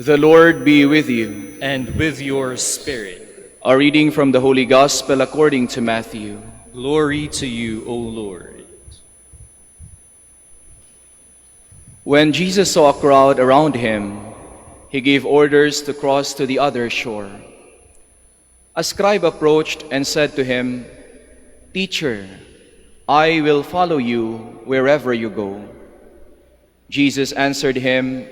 The Lord be with you. And with your spirit. A reading from the Holy Gospel according to Matthew. Glory to you, O Lord. When Jesus saw a crowd around him, he gave orders to cross to the other shore. A scribe approached and said to him, "Teacher, I will follow you wherever you go." Jesus answered him,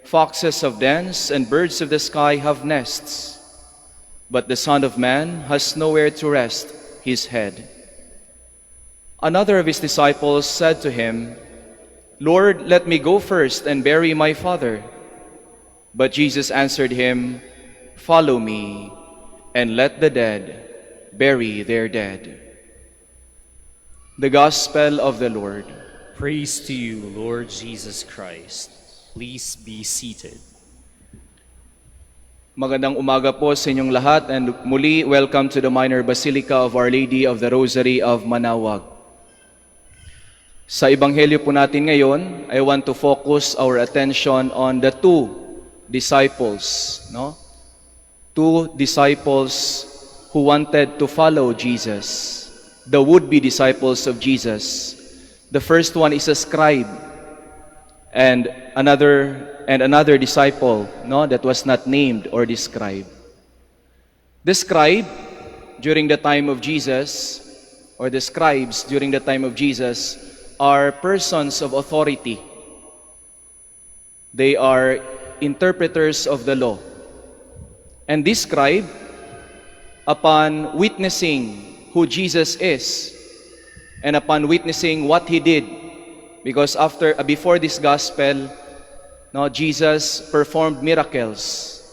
"Foxes have dens and birds of the sky have nests, but the Son of Man has nowhere to rest his head." Another of his disciples said to him, "Lord, let me go first and bury my father." But Jesus answered him, "Follow me, and let the dead bury their dead." The Gospel of the Lord. Praise to you, Lord Jesus Christ. Please be seated. Magandang umaga po sa inyong lahat, and muli, welcome to the Minor Basilica of Our Lady of the Rosary of Manaoag. Sa Ebanghelyo po natin ngayon, I want to focus our attention on the two disciples, Two disciples who wanted to follow Jesus, the would-be disciples of Jesus. The first one is a scribe, and another disciple, that was not named or described. The scribe during the time of Jesus, or the scribes during the time of Jesus, are persons of authority. They are interpreters of the law. And this scribe, upon witnessing who Jesus is, and upon witnessing what he did, because before this gospel, Jesus performed miracles.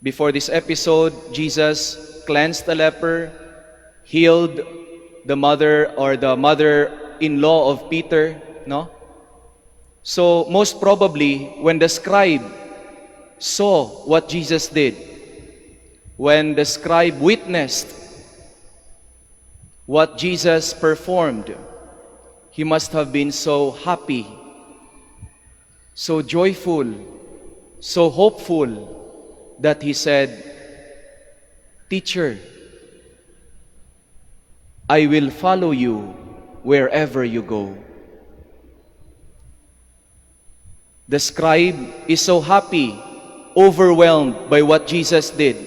Before this episode, Jesus cleansed a leper, healed the mother-in-law of Peter, So most probably, when the scribe saw what Jesus did, when the scribe witnessed what Jesus performed, he must have been so happy, so joyful, so hopeful, that he said, "Teacher, I will follow you wherever you go." The scribe is so happy, overwhelmed by what Jesus did,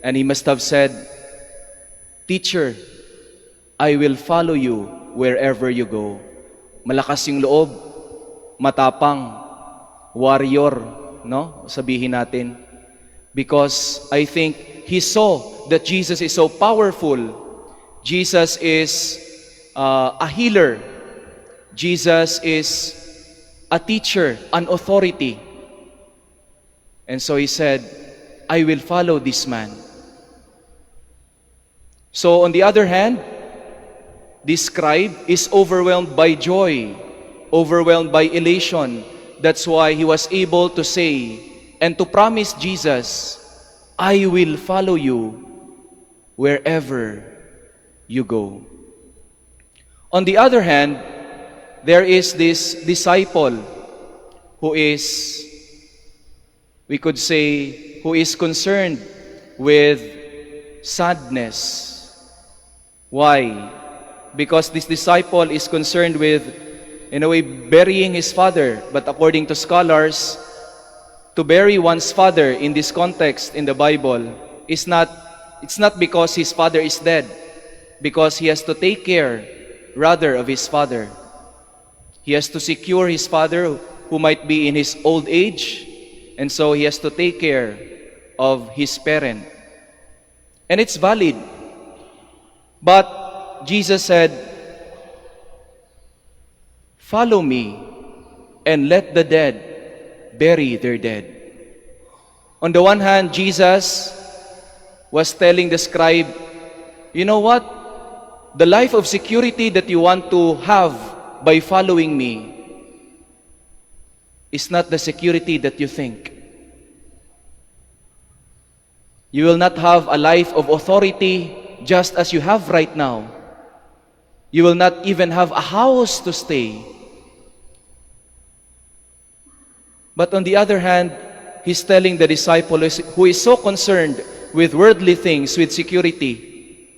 and he must have said, "Teacher, I will follow you wherever you go." Malakas yung loob, matapang, warrior, sabihin natin. Because I think he saw that Jesus is so powerful. Jesus is a healer. Jesus is a teacher, an authority. And so he said, "I will follow this man." So on the other hand, this scribe is overwhelmed by joy, overwhelmed by elation. That's why he was able to say and to promise Jesus, "I will follow you wherever you go." On the other hand, there is this disciple who is, we could say, who is concerned with sadness. Why? Because this disciple is concerned with, in a way, burying his father. But according to scholars, to bury one's father in this context in the Bible it's not because his father is dead, because he has to take care rather of his father. He has to secure his father who might be in his old age, and so he has to take care of his parent. And it's valid. But Jesus said, "Follow me and let the dead bury their dead." On the one hand, Jesus was telling the scribe, "You know what? The life of security that you want to have by following me is not the security that you think. You will not have a life of authority just as you have right now. You will not even have a house to stay. But on the other hand, He's telling the disciple who is so concerned with worldly things, with security,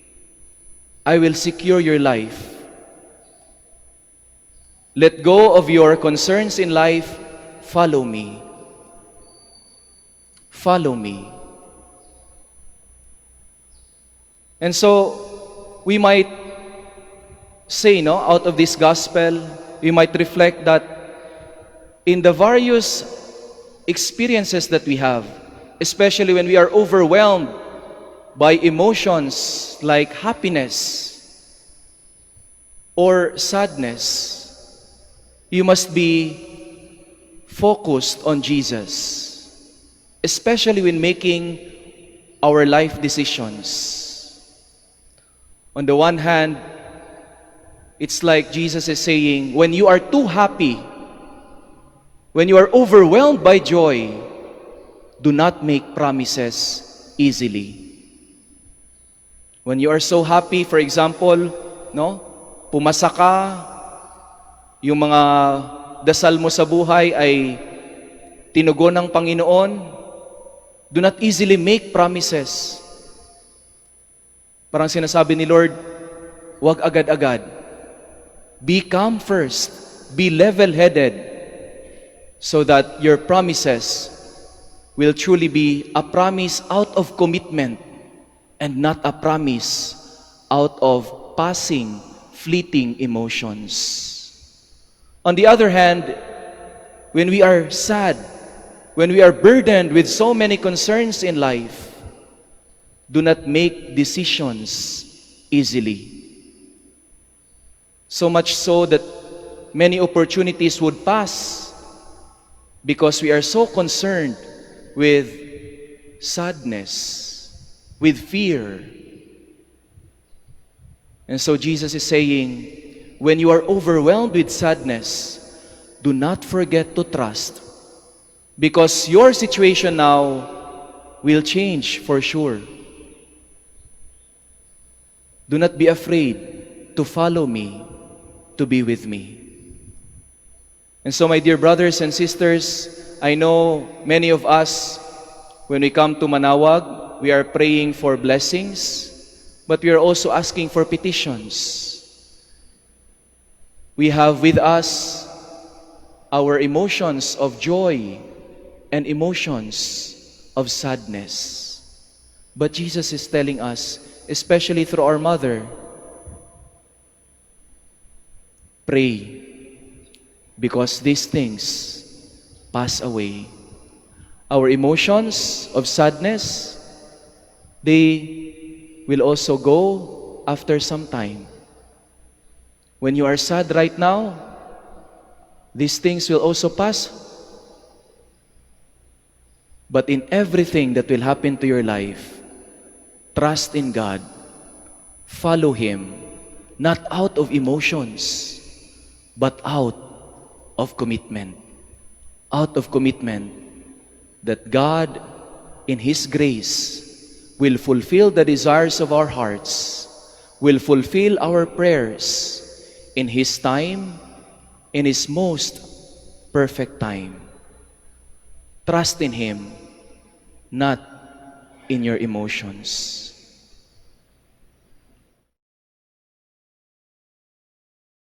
I will secure your life. Let go of your concerns in life. Follow me. Follow me. And so, we might say, no, out of this gospel, we might reflect that in the various experiences that we have, especially when we are overwhelmed by emotions like happiness or sadness, you must be focused on Jesus, especially when making our life decisions. On the one hand, it's like Jesus is saying, when you are too happy, when you are overwhelmed by joy, do not make promises easily. When you are so happy, for example, no, pumasa ka, yung mga dasal mo sa buhay ay tinugon ng Panginoon, do not easily make promises. Parang sinasabi ni Lord, huwag agad-agad. Be calm first. Be level-headed so that your promises will truly be a promise out of commitment and not a promise out of passing, fleeting emotions. On the other hand, when we are sad, when we are burdened with so many concerns in life, do not make decisions easily. So much so that many opportunities would pass because we are so concerned with sadness, with fear. And so Jesus is saying, when you are overwhelmed with sadness, do not forget to trust, because your situation now will change for sure. Do not be afraid to follow me, to be with me. And so, my dear brothers and sisters, I know many of us, when we come to Manawag, we are praying for blessings, but we are also asking for petitions. We have with us our emotions of joy and emotions of sadness. But Jesus is telling us, especially through our mother, pray, because these things pass away. Our emotions of sadness, they will also go after some time. When you are sad right now, these things will also pass. But in everything that will happen to your life, trust in God. Follow Him, not out of emotions, but out of commitment. Out of commitment that God, in His grace, will fulfill the desires of our hearts, will fulfill our prayers in His time, in His most perfect time. Trust in Him, not in your emotions.